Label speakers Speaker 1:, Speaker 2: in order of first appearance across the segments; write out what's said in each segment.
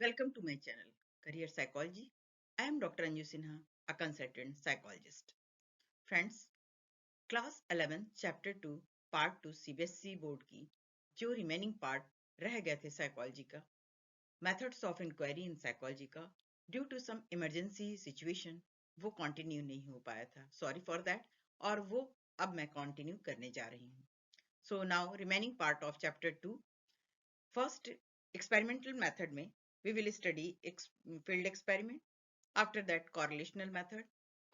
Speaker 1: Welcome to my channel, Career Psychology. I am Dr. Anju Sinha, a consultant psychologist. Friends, class 11 chapter 2 part 2 CBSE board की जो remaining part रह गए थे psychology का, methods of inquiry in psychology का, due to some emergency situation वो continue नहीं हो पाया था, सॉरी फॉर दैट, और वो अब मैं कंटिन्यू करने जा रही हूँ. So now remaining part of chapter 2. First, experimental method में we will study field experiment. After that, correlational method,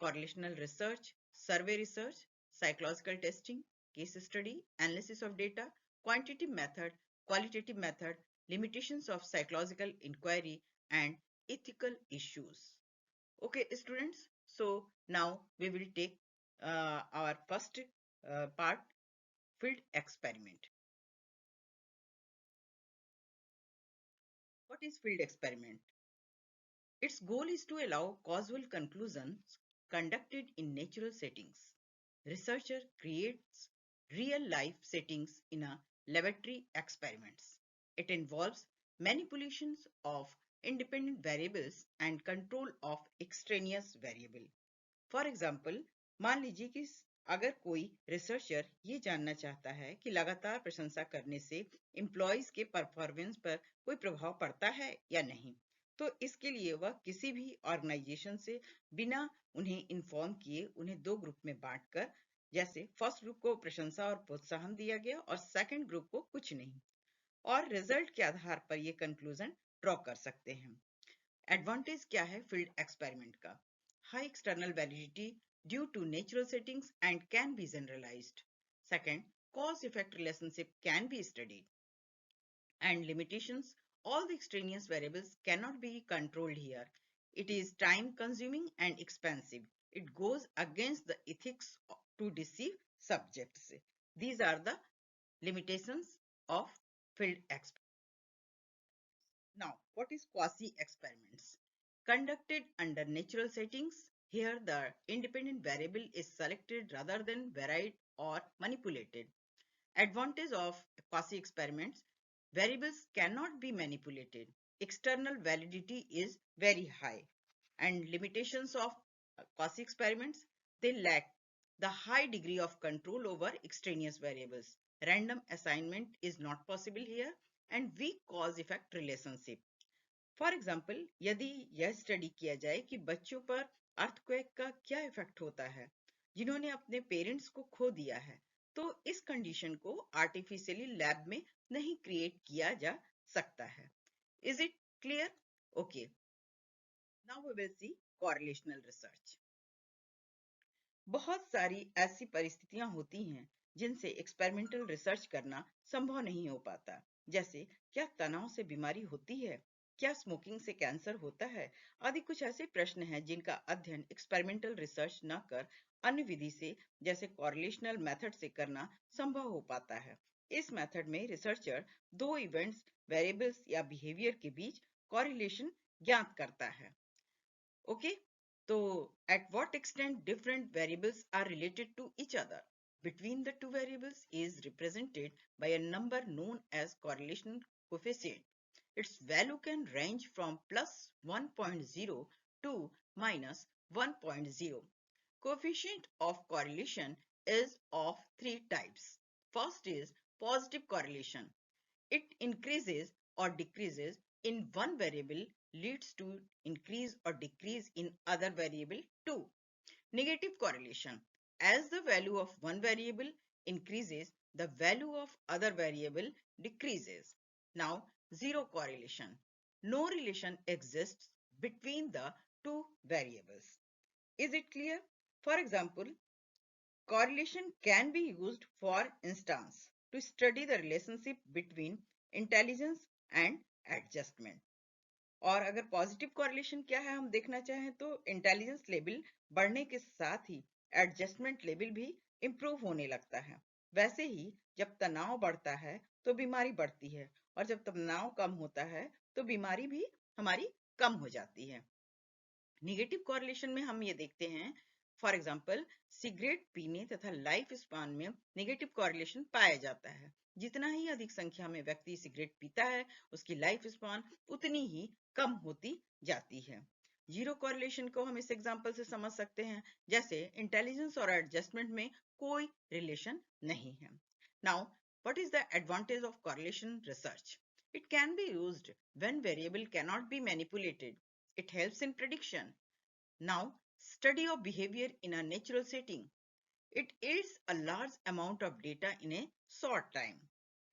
Speaker 1: correlational research, survey research, psychological testing, case study, analysis of data, quantitative method, qualitative method, limitations of psychological inquiry, and ethical issues. Okay, students. So now we will take our first part, field experiment. What is field experiment? Its goal is to allow causal conclusions conducted in natural settings. Researcher creates real-life settings in a laboratory experiments. It involves manipulations of independent variables and control of extraneous variable. For example, मान लीजिए कि अगर कोई researcher ये जानना चाहता है कि लगातार प्रशंसा करने से एम्प्लॉयज के परफॉर्मेंस पर कोई प्रभाव पड़ता है या नहीं, तो इसके लिए वह किसी भी ऑर्गेनाइजेशन से बिना उन्हें इन्फॉर्म किए उन्हें दो ग्रुप में बांटकर, जैसे फर्स्ट ग्रुप को प्रशंसा और प्रोत्साहन दिया गया और सेकंड ग्रुप को कुछ नहीं, और रिजल्ट के आधार पर ये कंक्लूजन ड्रॉ कर सकते हैं. एडवांटेज क्या है फील्ड एक्सपेरिमेंट का? High external validity due to natural settings and can be generalised. Second, cause effect relationship can be studied. And limitations, all the extraneous variables cannot be controlled here. It is time consuming and expensive. It goes against the ethics to deceive subjects. These are the limitations of field experiments. Now, what is quasi-experiments? Conducted under natural settings, here the independent variable is selected rather than varied or manipulated. Advantage of quasi-experiments, variables cannot be manipulated. External validity is very high. And limitations of quasi-experiments, they lack the high degree of control over extraneous variables. Random assignment is not possible here and weak cause-effect relationship. For example, यदि यह study किया जाए कि बच्चों पर earthquake का क्या effect होता है जिन्होंने अपने पेरेंट्स को खो दिया है, तो इस कंडीशन को आर्टिफिशियली लैब में नहीं क्रिएट किया जा सकता है. Is it clear? Okay, now we will see correlational research. बहुत सारी ऐसी परिस्थितियां होती हैं जिनसे एक्सपेरिमेंटल रिसर्च करना संभव नहीं हो पाता, जैसे क्या तनाव से बीमारी होती है, क्या स्मोकिंग से कैंसर होता है, आदि कुछ ऐसे प्रश्न हैं जिनका अध्ययन एक्सपेरिमेंटल रिसर्च न कर अन्य विधि से जैसे कॉरिलेशनल मेथड से करना संभव हो पाता है. इस मेथड में रिसर्चर दो इवेंट्स, वेरिएबल्स या बिहेवियर के बीच कॉरिलेशन ज्ञात करता है. Okay, so at what extent different variables are related to each other between the two variables is represented by a number known as correlation coefficient. Its value can range from plus 1.0 to minus 1.0. Coefficient of correlation is of three types. First is positive correlation. It increases or decreases in one variable leads to increase or decrease in other variable too. Negative correlation. As the value of one variable increases, the value of other variable decreases. Now, zero correlation. No relation exists between the two variables. Is it clear? For example, correlation can be used, for instance, to study the relationship between intelligence and adjustment. और अगर positive correlation क्या है हम देखना चाहें तो intelligence level बढ़ने के साथ ही एडजस्टमेंट लेवल भी इंप्रूव होने लगता है. वैसे ही जब तनाव बढ़ता है तो बीमारी बढ़ती है और जब तनाव कम होता है तो बीमारी भी हमारी कम हो जाती है. निगेटिव कॉरिलेशन में हम ये देखते हैं फॉर एग्जाम्पल, सिगरेट पीने तथा लाइफ स्पान में नेगेटिव कॉरिलेशन पाया जाता है। जितना ही अधिक संख्या में व्यक्ति सिगरेट पीता है, उसकी लाइफ स्पान उतनी ही कम होती जाती है। जीरो कॉरिलेशन को हम इस एग्जाम्पल से समझ सकते हैं, जैसे इंटेलिजेंस और एडजस्टमेंट में कोई रिलेशन नहीं है। Now, what is the advantage of correlation research? It can be used when variable cannot be manipulated. It helps in prediction. Now, study of behavior in a natural setting. It aids a large amount of data in a short time.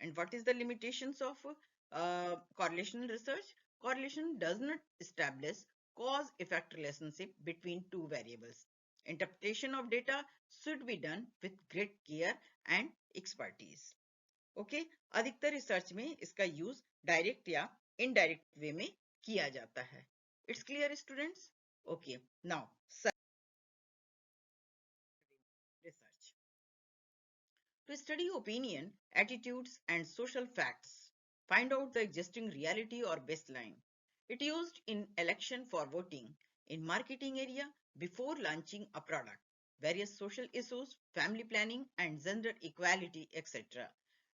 Speaker 1: And what is the limitations of correlation research? Correlation does not establish cause-effect relationship between two variables. Interpretation of data should be done with great care and expertise. Okay, अधिकतर research में इसका use direct या indirect way में किया जाता है। It's clear students? Okay, now research. To study opinion, attitudes, and social facts, find out the existing reality or baseline. It used in election for voting, in marketing area before launching a product, various social issues, family planning, and gender equality, etc.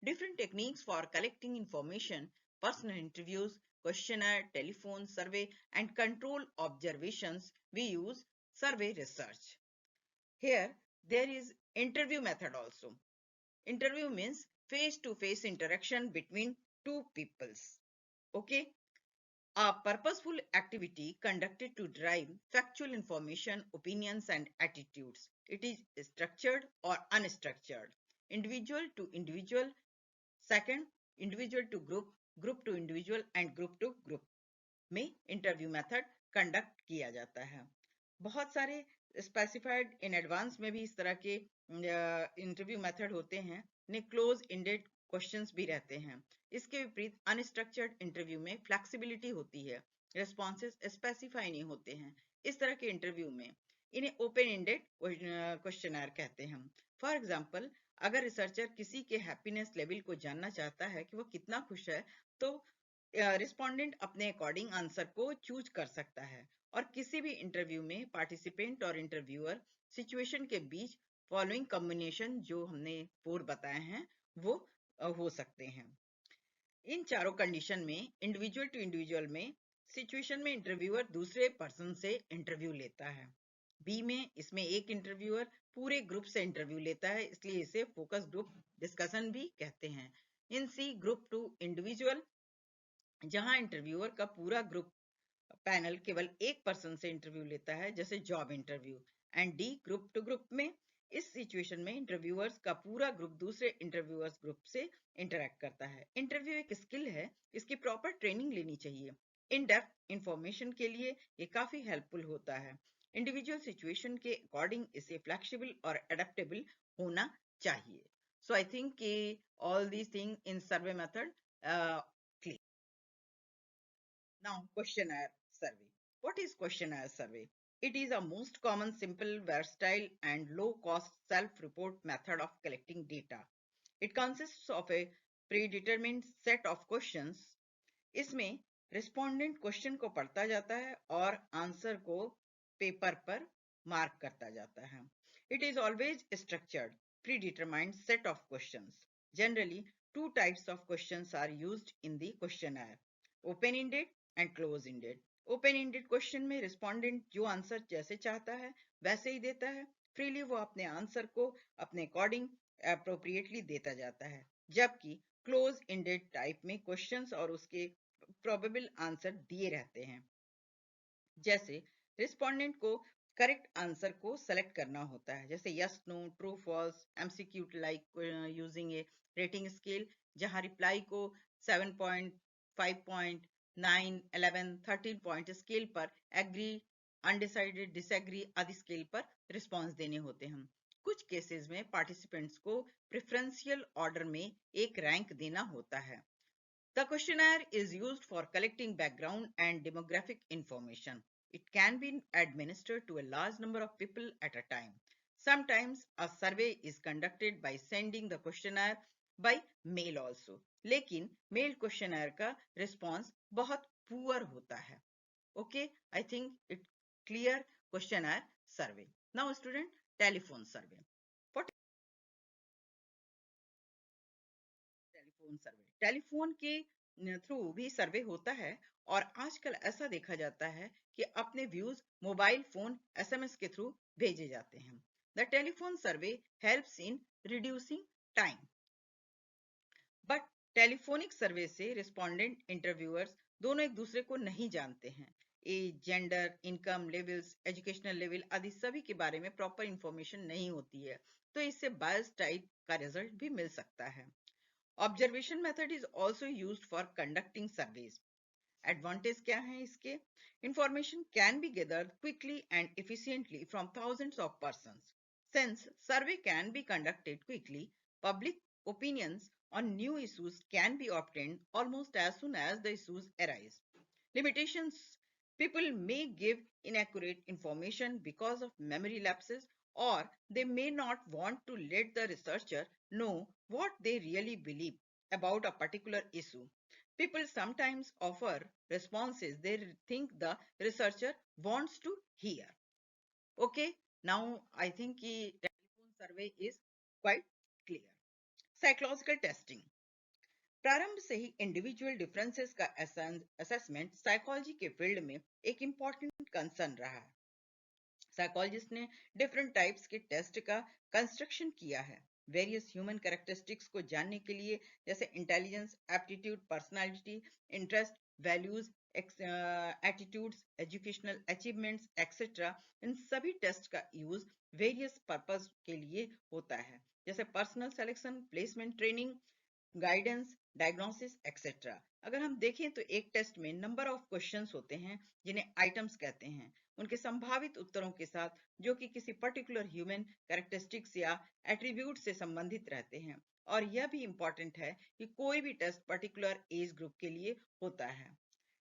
Speaker 1: Different techniques for collecting information, personal interviews, questionnaire, telephone, survey, and control observations. We use survey research. Here, there is interview method also. Interview means face-to-face interaction between two peoples. Okay. A purposeful activity conducted to derive factual information, opinions, and attitudes. It is structured or unstructured. Individual to individual. Second, individual to group, group to individual, and group to group में interview method conduct किया जाता है। बहुत सारे specified in advance में भी इस तरह के इंटरव्यू मेथड होते हैं। ने क्लोज इंडेड क्वेश्चंस भी रहते हैं। इसके विपरीत अनस्ट्रक्चर्ड इंटरव्यू में फ्लेक्सिबिलिटी होती है, रिस्पॉन्सेज स्पेसिफाई नहीं होते हैं। इस तरह के इंटरव्यू में इन्हें ओपन इंडेड क्वेश्चनर कहते हैं। फॉर एग्जाम्पल, अगर रिसर्चर किसी के हैप्पीनेस लेवल को जानना चाहता है कि वो कितना खुश है, तो रिस्पोंडेंट अपने अकॉर्डिंग आंसर को चूज कर सकता है। और किसी भी इंटरव्यू में पार्टिसिपेंट और इंटरव्यूअर सिचुएशन के बीच फॉलोइंग कॉम्बिनेशन जो हमने पूर्व बताए हैं वो हो सकते हैं। इन चारों कंडीशन में इंडिविजुअल टू इंडिविजुअल में सिचुएशन में इंटरव्यूअर दूसरे पर्सन से इंटरव्यू लेता है। बी में इसमें एक इंटरव्यूअर पूरे ग्रुप से इंटरव्यू लेता है, इसलिए इसे फोकस ग्रुप डिस्कशन भी कहते हैं। इन सी, ग्रुप टू इंडिविजुअल, जहां इंटरव्यूअर का पूरा ग्रुप पैनल केवल एक पर्सन से इंटरव्यू लेता है, जैसे job interview. And D, group to group में इस सिचुएशन में इंटरव्यूअर्स का पूरा ग्रुप दूसरे इंटरव्यूअर्स ग्रुप से इंटरेक्ट करता है। इंटरव्यू एक स्किल है, इसकी प्रॉपर ट्रेनिंग लेनी चाहिए। इन डेप्थ इंफॉर्मेशन के लिए ये काफी हेल्पफुल होता है। इंडिविजुअल सिचुएशन के अकॉर्डिंग इसे फ्लेक्सिबल और एडेप्टेबल होना चाहिए। So I think all these thing in survey method clear. Now, questionnaire survey. What is questionnaire survey? It is a most common, simple, versatile, and low-cost self-report method of collecting data. It consists of a predetermined set of questions. इसमें respondent question को पढ़ता जाता है और answer को paper पर mark करता जाता है। It is always structured, predetermined set of questions. Generally, two types of questions are used in the questionnaire: open-ended and close-ended. Open-ended question में रिस्पोंडेंट जो आंसर जैसे चाहता है वैसे ही देता है। फ्रीली वो अपने आंसर को अपने अकॉर्डिंग अप्रोप्रिएटली देता जाता है। जबकि क्लोज इंडेड टाइप में क्वेश्चंस और उसके प्रोबेबल आंसर दिए रहते हैं। जैसे रिस्पोंडेंट को करेक्ट आंसर को सेलेक्ट करना होता है, जैसे yes, no, true, false, MCQ like using a rating scale, जहां रिप्लाई को 7.5 9, 11, 13 पॉइंट स्केल पर एग्री, अनडिसाइडेड, डिसएग्री आदि स्केल पर रिस्पॉन्स देने होते हैं। कुछ केसेस में पार्टिसिपेंट्स को प्रेफरेंशियल ऑर्डर में एक रैंक देना होता है। The questionnaire is used for collecting background and demographic information. It can be administered to a large number of people at a time. Sometimes a survey is conducted by sending the questionnaire by mail also. लेकिन mail questionnaire का response बहुत poor होता है। Okay, I think it clear questionnaire survey. Now student, telephone survey. For telephone survey, telephone के through भी survey होता है और आजकल ऐसा देखा जाता है कि अपने व्यूज मोबाइल फोन एसएमएस के थ्रू भेजे जाते हैं. The telephone survey helps in reducing time. But telephonic survey से रिस्पोंडेंट इंटरव्यूअर्स दोनों एक दूसरे को नहीं जानते हैं. Age, gender, income levels, educational level आदि सभी के बारे में प्रॉपर इंफॉर्मेशन नहीं होती है, तो इससे बायस टाइप का रिजल्ट भी मिल सकता है. Observation method is also used for conducting surveys. Advantage क्या है इसके? Information can be gathered quickly and efficiently from thousands of persons. Since survey can be conducted quickly, public opinions on new issues can be obtained almost as soon as the issues arise. Limitations: people may give inaccurate information because of memory lapses, or they may not want to let the researcher know what they really believe about a particular issue. People sometimes offer responses they think the researcher wants to hear. Okay, now I think the telephone survey is quite clear. Psychological testing. प्रारंभ से ही individual differences का assessment psychology के field में एक important concern रहा है. Psychologist ने different types के टेस्ट का कंस्ट्रक्शन किया है वेरियस ह्यूमन कैरेक्टरिस्टिक्स को जानने के लिए, जैसे intelligence, aptitude, personality, interest, values, attitudes, educational achievements etcetera. इन सभी टेस्ट का यूज वेरियस पर्पस के लिए होता है, जैसे personal selection, placement training, guidance, diagnosis etcetera. अगर हम देखें तो एक टेस्ट में नंबर ऑफ क्वेश्चंस होते हैं जिन्हें आइटम्स कहते हैं, उनके संभावित उत्तरों के साथ जो कि किसी पर्टिकुलर ह्यूमन कैरेक्टरिस्टिक्स या एट्रीब्यूट से संबंधित रहते हैं. और यह भी इंपॉर्टेंट है कि कोई भी टेस्ट पर्टिकुलर एज ग्रुप के लिए होता है.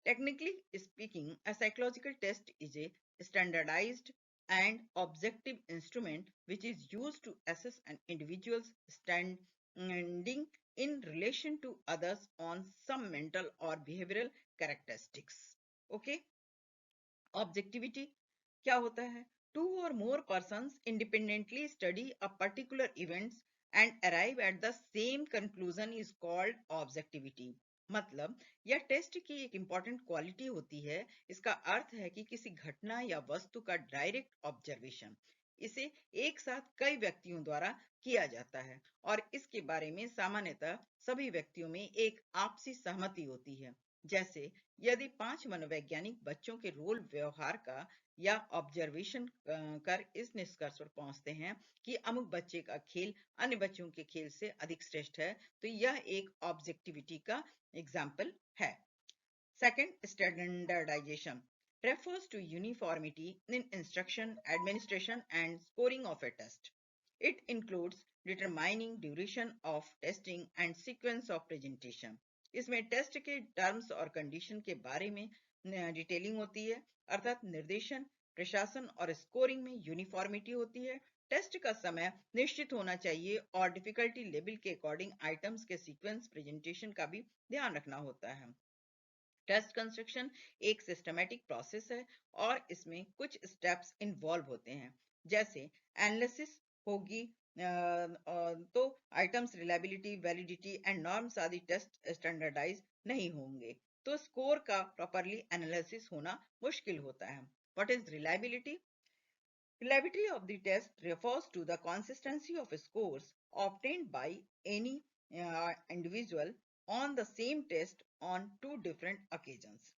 Speaker 1: Technically speaking, a psychological test is a standardized and objective instrument which is used to assess an individual's standing in relation to others on some mental or behavioral characteristics. Okay? Objectivity क्या होता है? Two or more persons independently study a particular events and arrive at the same conclusion is called objectivity. मतलब यह test की एक important quality होती है. इसका अर्थ है कि किसी घटना या वस्तु का डायरेक्ट ऑब्जर्वेशन इसे एक साथ कई व्यक्तियों द्वारा किया जाता है और इसके बारे में सामान्यतः सभी व्यक्तियों में एक आपसी सहमति होती है. जैसे यदि 5 मनोवैज्ञानिक बच्चों के रोल व्यवहार का या ऑब्जर्वेशन कर इस निष्कर्ष पर पहुंचते हैं कि अमुक बच्चे का खेल अन्य बच्चों के खेल से अधिक श्रेष्ठ है, तो यह एक ऑब्जेक्टिविटी का एग्जाम्पल है. Second, standardisation refers to uniformity in instruction, administration, and scoring of a test. It includes determining duration of testing and sequence of presentation. इसमें टेस्ट के टर्म्स और कंडीशन के बारे में डिटेलिंग होती है, अर्थात निर्देशन, प्रशासन और स्कोरिंग में यूनिफॉर्मिटी होती है. टेस्ट का समय निश्चित होना चाहिए और डिफिकल्टी लेवल के अकॉर्डिंग आइटम्स के सीक्वेंस प्रेजेंटेशन का भी ध्यान रखना होता है. टेस्ट कंस्ट्रक्शन एक सिस्टमेटिक प्रोसेस है और इसमें कुछ स्टेप्स इन्वॉल्व होते हैं, जैसे एनालिसिस होगी तो items reliability, validity and norms आदि टेस्ट स्टैंडर्डाइज नहीं होंगे तो स्कोर का प्रॉपरली एनालिसिस होना मुश्किल होता है. What is reliability? Reliability of the test refers to the consistency of scores obtained by any individual on the same test on two different occasions.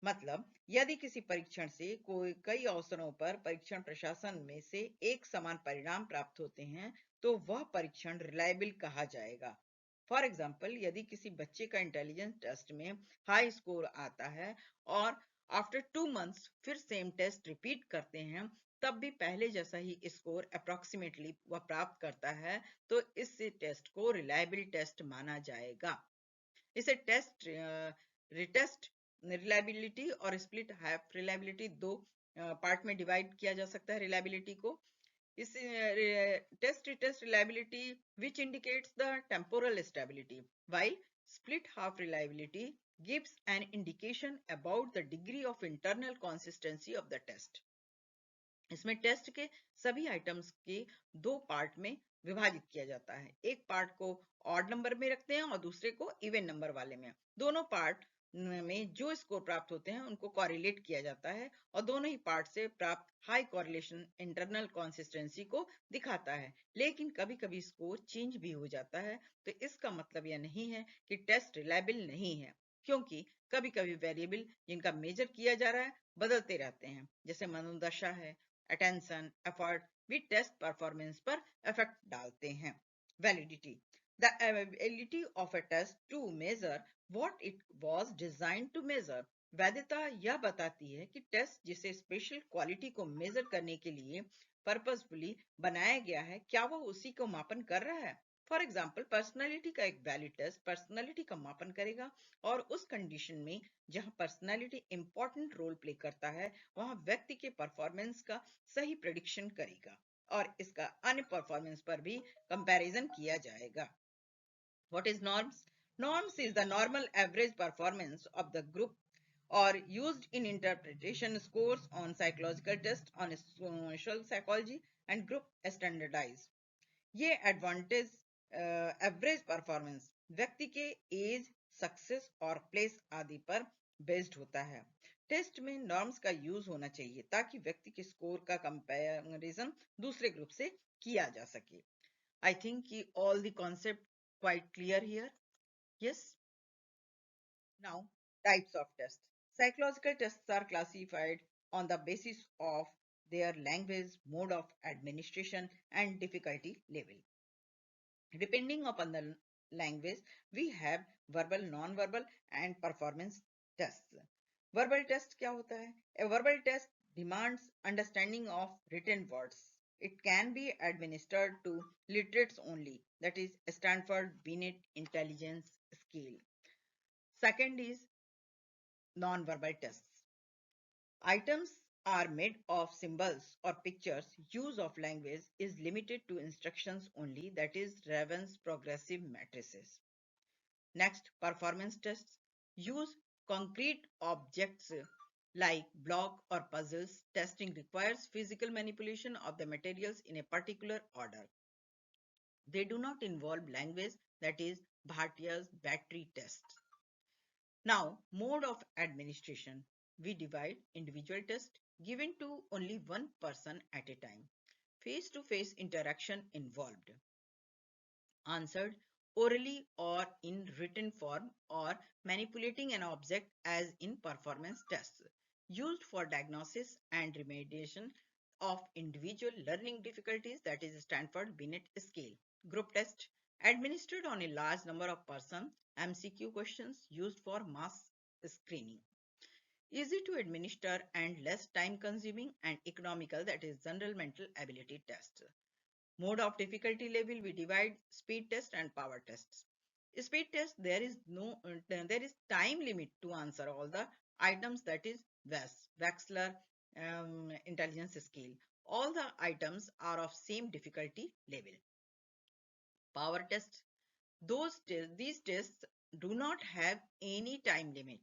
Speaker 1: मतलब यदि किसी परीक्षण से कोई कई अवसरों पर परीक्षण प्रशासन में से एक समान परिणाम प्राप्त होते हैं तो वह परीक्षण रिलायबल कहा जाएगा. फॉर एग्जाम्पल, यदि किसी बच्चे का इंटेलिजेंस टेस्ट में हाई स्कोर आता है और आफ्टर 2 months फिर सेम टेस्ट रिपीट करते हैं तब भी पहले जैसा ही स्कोर अप्रोक्सीमेटली वह प्राप्त करता है तो इस टेस्ट को रिलायबल टेस्ट माना जाएगा. इसे टेस्ट रिटेस्ट रिलायबिलिटी और स्प्लिट हाफ रिलायबिलिटी दो पार्ट में डिवाइड किया जा सकता है. रिलायबिलिटी को इस test retest reliability which indicates the temporal stability, while split half reliability gives an indication about the degree of internal consistency of the test. इसमें टेस्ट के सभी आइटम्स के दो पार्ट में विभाजित किया जाता है। एक पार्ट को ऑड नंबर में रखते हैं और दूसरे को इवन नंबर वाले में। दोनों पार्ट में जो स्कोर प्राप्त होते हैं उनको कॉरिलेट किया जाता है और दोनों ही पार्ट से प्राप्त हाई कॉरिलेशन इंटरनल कंसिस्टेंसी को दिखाता है। लेकिन कभी कभी स्कोर चेंज भी हो जाता है, तो इसका मतलब यह नहीं है कि टेस्ट रिलायबल नहीं है, क्योंकि कभी कभी वेरिएबल जिनका मेजर किया जा रहा है बदलते रहते हैं, जैसे मनोदशा है, अटेंशन, एफर्ट भी टेस्ट परफॉर्मेंस पर इफेक्ट डालते हैं। Validity, the ability of a test to measure what it was designed to measure. वैधता यह बताती है कि टेस्ट जिसे स्पेशल क्वालिटी को मेजर करने के लिए पर्पसफुली बनाया गया है, क्या वह उसी को मापन कर रहा है। फॉर एग्जाम्पल, पर्सनैलिटी का एक वैलिड टेस्ट पर्सनैलिटी का मापन करेगा, और उस कंडीशन में जहां पर्सनैलिटी इंपॉर्टेंट रोल प्ले करता है वहां व्यक्ति के परफॉर्मेंस का सही प्रेडिक्शन करेगा और इसका अन्य परफॉर्मेंस पर भी कंपैरिजन किया जाएगा। What is norms? Norms is the normal average performance of the group or used in interpretation scores on psychological tests on social psychology and group standardize. ये एडवांटेज एवरेज परफॉर्मेंस व्यक्ति के as, success और place आदि पर based होता है। Test में norms का यूज होना चाहिए ताकि व्यक्ति के स्कोर का कंपैरिजन दूसरे ग्रुप से किया जा सके। I think all the concept quite clear here. Yes. Now, types of tests. Psychological tests are classified on the basis of their language, mode of administration, and difficulty level. Depending upon the language, we have verbal, non-verbal, and performance tests. Verbal test क्या होता है? A verbal test demands understanding of written words. It can be administered to literates only, that is Stanford Binet Intelligence Scale. Second is non-verbal tests. Items are made of symbols or pictures. Use of language is limited to instructions only, that is Raven's progressive matrices. Next, performance tests use concrete objects like block or puzzles. Testing requires physical manipulation of the materials in a particular order. They do not involve language, that is Bhartia's battery test. Now, mode of administration. We divide individual test given to only one person at a time. Face-to-face interaction involved. Answered orally or in written form, or manipulating an object as in performance tests. Used for diagnosis and remediation of individual learning difficulties, that is Stanford Binet scale. Group test administered on a large number of persons. MCQ questions used for mass screening. Easy to administer and less time consuming and economical, that is general mental ability test. Mode of difficulty level, we divide speed test and power tests. Speed test, there is time limit to answer all the items, that is Wechsler intelligence scale. All the items are of same difficulty level. Power test, these tests do not have any time limit.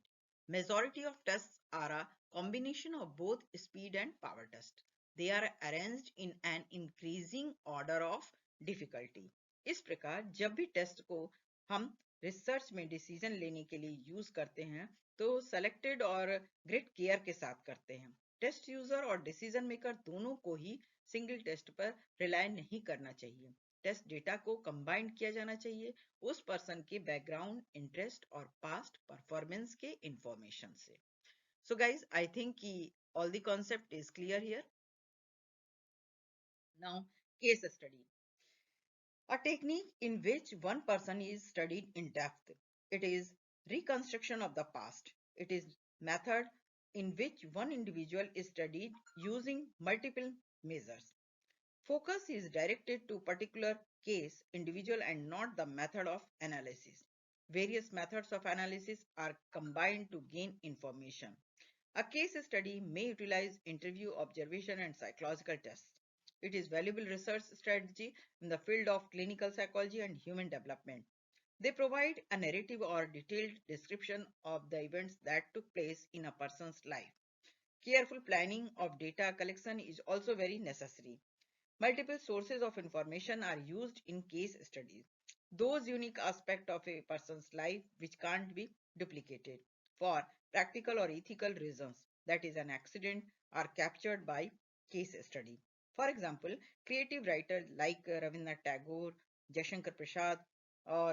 Speaker 1: Majority of tests are a combination of both speed and power test. They are arranged in an increasing order of difficulty. इस प्रकार जब भी test को हम research में decision लेने के लिए यूज करते हैं तो सेलेक्टेड और ग्रेट केयर के साथ करते हैं। टेस्ट यूजर और डिसीजन मेकर दोनों को ही सिंगल टेस्ट पर रिलाय नहीं करना चाहिए। टेस्ट डेटा को कंबाइन किया जाना चाहिए उस पर्सन के बैकग्राउंड, इंटरेस्ट और पास्ट परफॉर्मेंस के इंफॉर्मेशन से। सो गाइज, आई थिंक कि all the concept is clear here. Now, case study, a technique in which one person is studied in depth. It is reconstruction of the past. It is method in which one individual is studied using multiple measures. Focus is directed to particular case, individual, and not the method of analysis. Various methods of analysis are combined to gain information. A case study may utilize interview, observation, and psychological tests. It is valuable research strategy in the field of clinical psychology and human development. They provide a narrative or detailed description of the events that took place in a person's life. Careful planning of data collection is also very necessary. Multiple sources of information are used in case studies. Those unique aspects of a person's life which can't be duplicated for practical or ethical reasons, that is, an accident, are captured by case study. For example, creative writers like Rabindranath Tagore, Jaishankar Prasad, or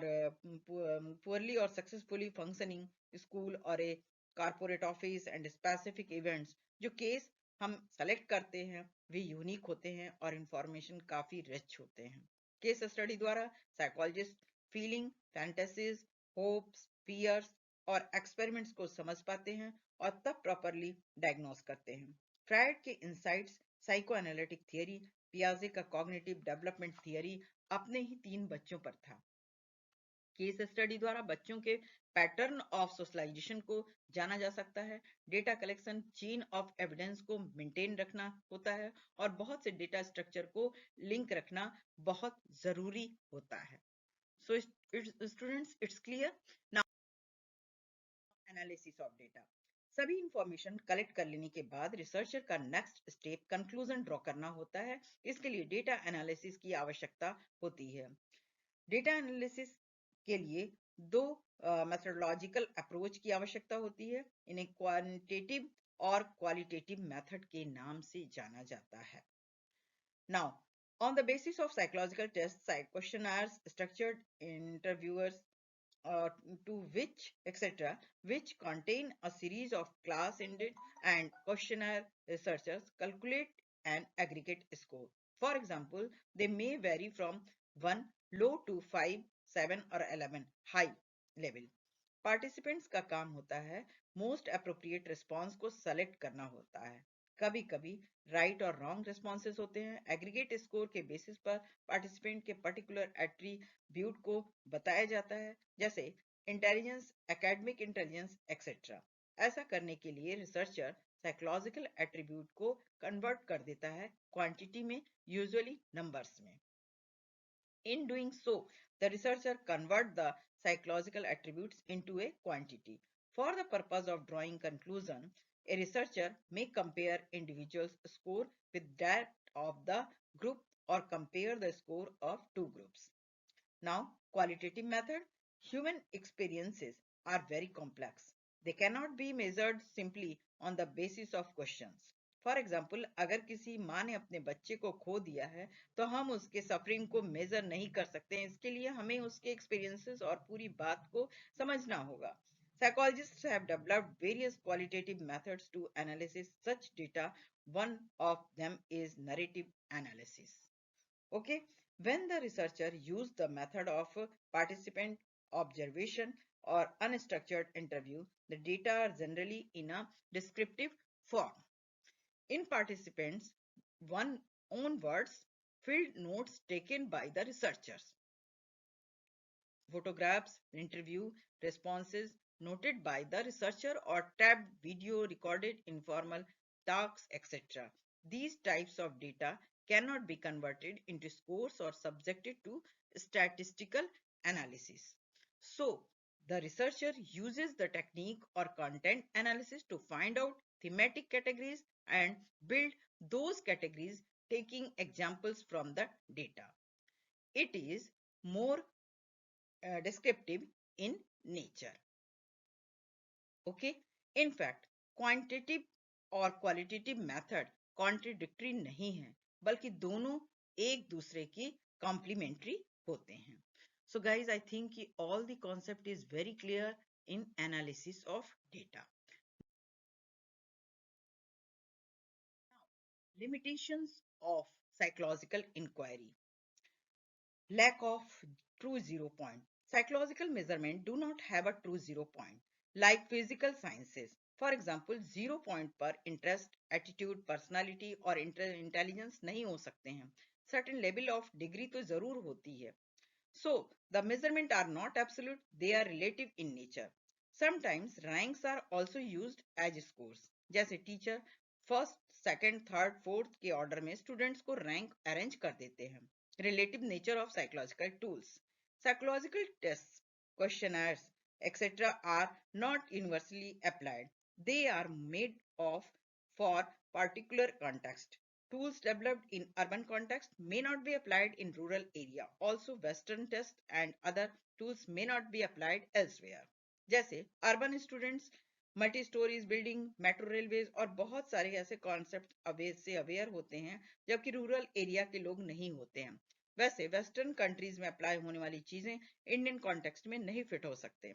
Speaker 1: poorly or successfully functioning school or a corporate office and specific events जो case हम select करते हैं वे unique होते हैं और information काफी rich होते हैं. केस स्टडी द्वारा psychologist feeling, fantasies, hopes, fears और एक्सपेरिमेंट्स को समझ पाते हैं और तब प्रॉपरली डायग्नोस करते हैं. फ्रायड के इंसाइट्स, साइको एनालिटिक थियरी, पियाजे का कॉग्निटिव डेवलपमेंट थियरी अपने ही 3 बच्चों पर था. केस स्टडी द्वारा बच्चों के पैटर्न ऑफ सोशलाइजेशन को जाना जा सकता है. Data collection chain of evidence को मेंटेन रखना होता है और बहुत से डेटा स्ट्रक्चर को लिंक रखना बहुत जरूरी होता है. So students, it's clear now. Analysis of data. सभी इंफॉर्मेशन कलेक्ट कर लेने के बाद रिसर्चर का नेक्स्ट स्टेप कंक्लूजन ड्रॉ करना होता है. इसके लिए डेटा एनालिसिस की आवश्यकता होती है. डेटा एनालिसिस के लिए दो मेथोडोलॉजिकल अप्रोच की आवश्यकता होती है. इन्हें क्वांटिटेटिव और क्वालिटेटिव मेथड के नाम से जाना जाता है. Now, on the basis of psychological tests, questionnaires, structured interviewers, uh, to which etc., which contain a series of class-ended and questionnaire, researchers calculate an aggregate score. For example, they may vary from 1 low to 5, 7 or 11 high level. Participants का काम होता है most appropriate response को select करना होता है. कभी कभी राइट और रॉन्ग रिस्पॉन्सेस होते हैं. एग्रीगेट स्कोर के बेसिस पर पार्टिसिपेंट के पर्टिकुलर एट्रीब्यूट को बताया जाता है, जैसे इंटेलिजेंस, एकेडमिक इंटेलिजेंस एक्सेट्रा. ऐसा करने के लिए रिसर्चर साइकोलॉजिकल एट्रीब्यूट को कन्वर्ट कर देता है क्वांटिटी में, यूजुअली नंबर्स में. In doing so, the researcher convert the psychological attributes into a quantity. For the purpose of drawing conclusion, a researcher may compare individuals' score with that of the group or compare the score of two groups. Now, qualitative method. Human experiences are very complex. They cannot be measured simply on the basis of questions. For example, अगर किसी माँ ने अपने बच्चे को खो दिया है तो हम उसके सफरिंग को मेजर नहीं कर सकते हैं. इसके लिए हमें उसके एक्सपीरियंसेस और पूरी बात को समझना होगा. Psychologists have developed various qualitative methods to analyze such data. One of them is narrative analysis. Okay, when the researcher used the method of participant observation or unstructured interview, the data are generally in a descriptive form. In participants' one own words, field notes taken by the researchers, photographs, interview responses noted by the researcher, or tabbed video recorded informal talks, etc. These types of data cannot be converted into scores or subjected to statistical analysis. So, the researcher uses the technique or content analysis to find out thematic categories and build those categories taking examples from the data. It is more descriptive in nature. Okay, in fact, quantitative और qualitative method contradictory नहीं है, बल्कि दोनों एक दूसरे की complementary होते हैं. So guys, I think all the concept is very clear in analysis of data. Now, limitations of psychological inquiry. Lack of true zero point. Psychological measurement do not have a true zero point like physical sciences. For example, zero point पर interest, attitude, personality और intelligence नहीं हो सकते हैं. Certain level of degree तो जरूर होती है. So, the measurement are not absolute, they are relative in nature. Sometimes ranks are also used as scores. जैसे teacher first, second, third, fourth के ऑर्डर में स्टूडेंट्स को रैंक अरेंज कर देते हैं. Relative nature of psychological tools. Psychological tests, questionnaires, etc. are not universally applied. They are made of for particular context. Tools developed in urban context may not be applied in rural area. Also, Western tests and other tools may not be applied elsewhere. जैसे urban students multi storeys building, metro railways और बहुत सारे ऐसे concept से aware होते हैं, जबकि rural area के लोग नहीं होते हैं. वैसे वेस्टर्न कंट्रीज में अप्लाई होने वाली चीजें इंडियन कॉन्टेक्स्ट में नहीं फिट हो सकते.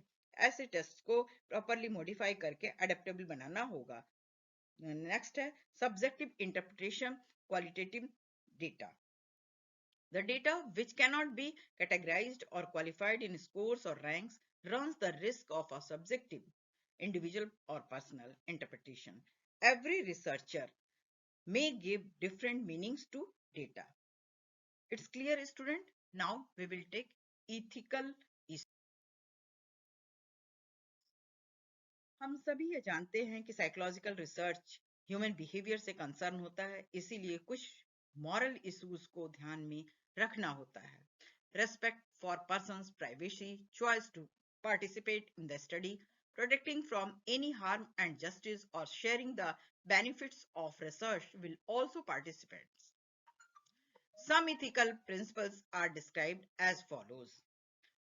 Speaker 1: ऐसे टेस्ट को प्रॉपरली मॉडिफाई करके अडेप्टेबल बनाना होगा. नेक्स्ट है subjective interpretation qualitative data. The data which cannot be categorized or qualified in scores or ranks runs the risk of a subjective, individual or personal interpretation. Every researcher may give different meanings to data. It's clear, student? Now we will take ethical issues. हम सभी ये जानते हैं कि psychological research human behaviour से concern होता है, इसीलिए कुछ मॉरल इश्यूज को ध्यान में रखना होता है. Respect for person's privacy, choice to participate in the study, protecting from any harm and justice or sharing the benefits of research will also participants. Some ethical principles are described as follows.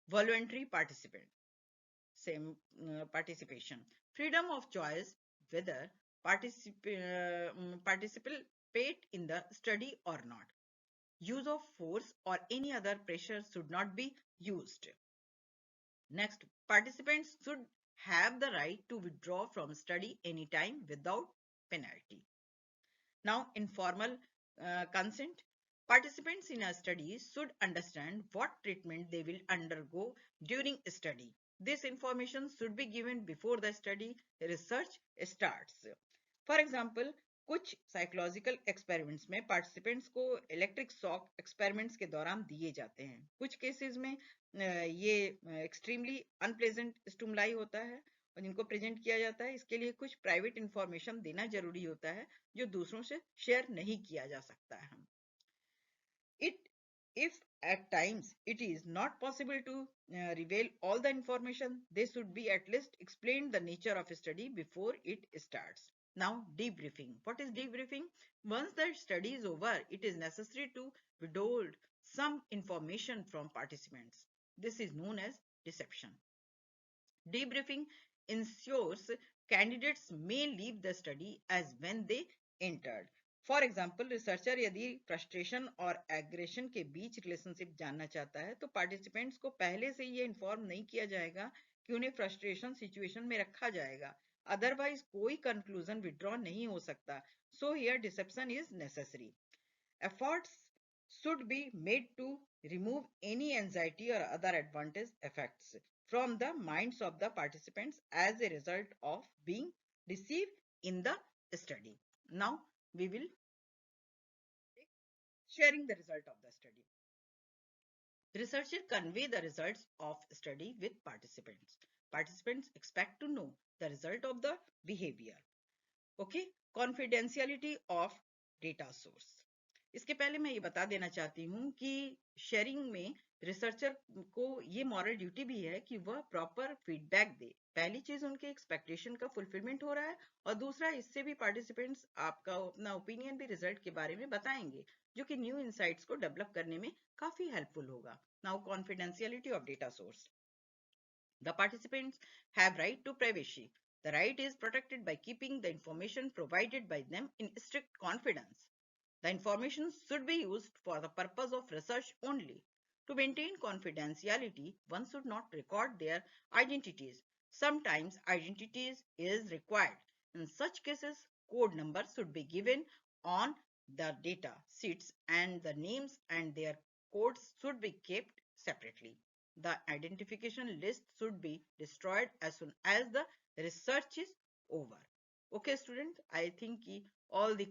Speaker 1: Voluntary participation, freedom of choice whether participate in the study or not. Use of force or any other pressure should not be used. Next, participants should have the right to withdraw from study anytime without penalty. Now, informal consent. Participants in a study should understand what treatment they will undergo during study. This information should be given before the study research starts. For example, कुछ psychological experiments में participants को electric shock experiments के दौरान दिए जाते हैं. कुछ cases में ये एक्सट्रीमली अनप्लेजेंट स्टिमुलाई होता है और जिनको प्रेजेंट किया जाता है, इसके लिए कुछ प्राइवेट इंफॉर्मेशन देना जरूरी होता है जो दूसरों से शेयर नहीं किया जा सकता है. If at times it is not possible to reveal all the information, they should be at least explain the nature of a study before it starts. Now, debriefing. What is debriefing? Once the study is over, it is necessary to withhold some information from participants. This is known as deception. Debriefing ensures candidates may leave the study as when they entered. For example, researcher यदि frustration और aggression के बीच relationship जानना चाहता है तो participants को पहले से ये इन्फॉर्म नहीं किया जाएगा कि उन्हें फ्रस्ट्रेशन सिचुएशन में रखा जाएगा, अदरवाइज कोई कंक्लूजन विड्रॉ नहीं हो सकता. So here deception is necessary. Efforts should be made to remove any anxiety or other adverse effects from the minds of the participants as a result of being deceived in the study. Now we will sharing the result of the study. Researchers convey the results of study with participants. Participants expect to know the result of the behavior. Okay, confidentiality of data source. इसके पहले मैं ये बता देना चाहती हूँ कि sharing में रिसर्चर को ये मॉरल ड्यूटी भी है कि वह प्रॉपर फीडबैक दे. पहली चीज उनके एक्सपेक्टेशन का फुलफिलमेंट हो रहा है और दूसरा इससे भी पार्टिसिपेंट्स आपका अपना ओपिनियन भी रिजल्ट के बारे में बताएंगे जो कि न्यू इनसाइट्स को डेवलप करने में काफी हेल्पफुल होगा. Now confidentiality of data source. The participants have right to privacy. The right is protected by keeping the information provided by them in strict confidence. The information should be used for the purpose of research only. To maintain confidentiality, one should not record their identities. Sometimes identities is required. In such cases, code numbers should be given on the data sheets and the names and their codes should be kept separately. The identification list should be destroyed as soon as the research is over. Okay, student, I think all the